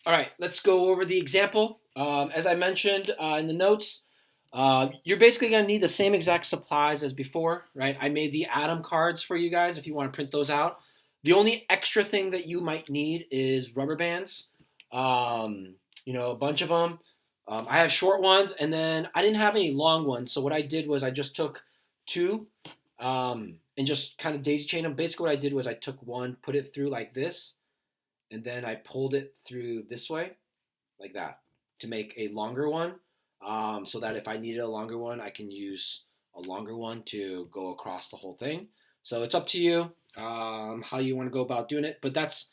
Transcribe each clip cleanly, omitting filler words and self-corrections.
All right, let's go over the example. As I mentioned in the notes, you're basically going to need the same exact supplies as before, right? I made the atom cards for you guys if you want to print those out. The only extra thing that you might need is rubber bands, um, a bunch of them. I have short ones, and then I didn't have any long ones. So what I did was I just took two and just kind of daisy chain them. Basically, what I did was I took one, put it through like this, and then I pulled it through this way like that to make a longer one, so that if I needed a longer one, I can use a longer one to go across the whole thing. So it's up to you how you want to go about doing it. But that's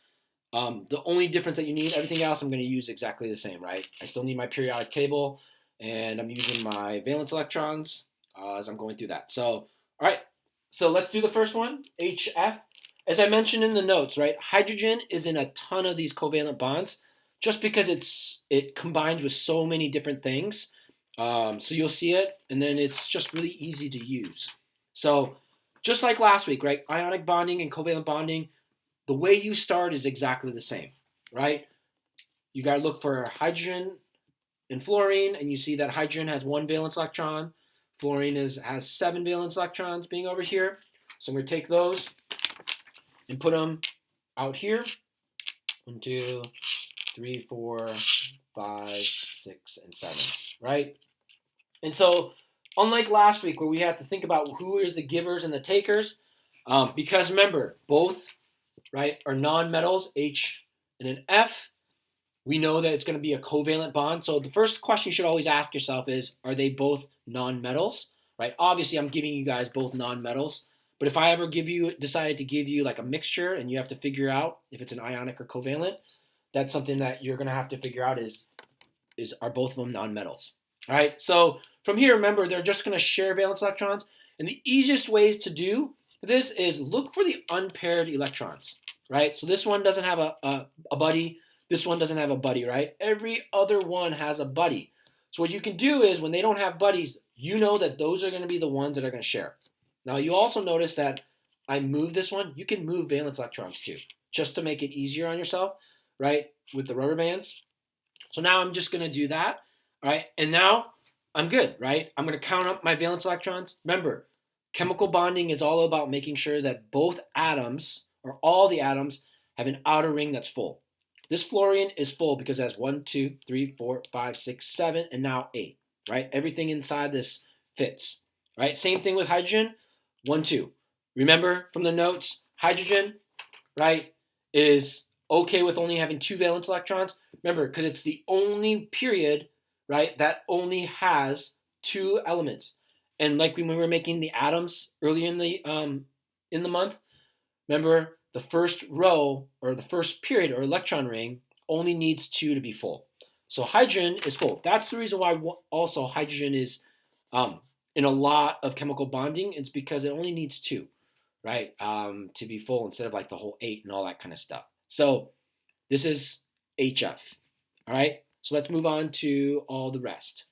the only difference that you need. Everything else I'm going to use exactly the same, right? I still need my periodic table, and I'm using my valence electrons as I'm going through that. So, all right. So let's do the first one, HF. As I mentioned in the notes, right? Hydrogen is in a ton of these covalent bonds just because it combines with so many different things. So you'll see it, and then it's just really easy to use. So just like last week, right? Ionic bonding and covalent bonding, the way you start is exactly the same, right? You got to look for hydrogen and fluorine, and you see that hydrogen has one valence electron, fluorine has seven valence electrons being over here. So I'm going to take those and put them out here. 1, 2, 3, 4, 5, 6, and 7, right? And so, unlike last week where we had to think about who is the givers and the takers, because remember, both right are non-metals, H and an F. We know that it's going to be a covalent bond. So the first question you should always ask yourself is, are they both non-metals? Right? Obviously, I'm giving you guys both non-metals. But if I ever decided to give you like a mixture and you have to figure out if it's an ionic or covalent, that's something that you're going to have to figure out is are both of them non-metals. All right. So from here, remember they're just going to share valence electrons, and the easiest ways to do this is look for the unpaired electrons. Right. So this one doesn't have a buddy. This one doesn't have a buddy. Right. Every other one has a buddy. So what you can do is when they don't have buddies, you know that those are going to be the ones that are going to share. Now you also notice that I moved this one. You can move valence electrons too, just to make it easier on yourself, right? With the rubber bands. So now I'm just going to do that, all right? And now I'm good, right? I'm going to count up my valence electrons. Remember, chemical bonding is all about making sure that both atoms, or all the atoms, have an outer ring that's full. This fluorine is full because it has 1, 2, 3, 4, 5, 6, 7, and now 8, right? Everything inside this fits, right? Same thing with hydrogen, 1, 2. Remember from the notes, hydrogen, right, is okay with only having two valence electrons. Remember, because it's the only period, right, that only has two elements. And like when we were making the atoms earlier in the month, remember the first row or the first period or electron ring only needs two to be full. So hydrogen is full. That's the reason why also hydrogen is in a lot of chemical bonding. It's because it only needs two, right, to be full instead of like the whole eight and all that kind of stuff. So this is HF. All right. So let's move on to all the rest.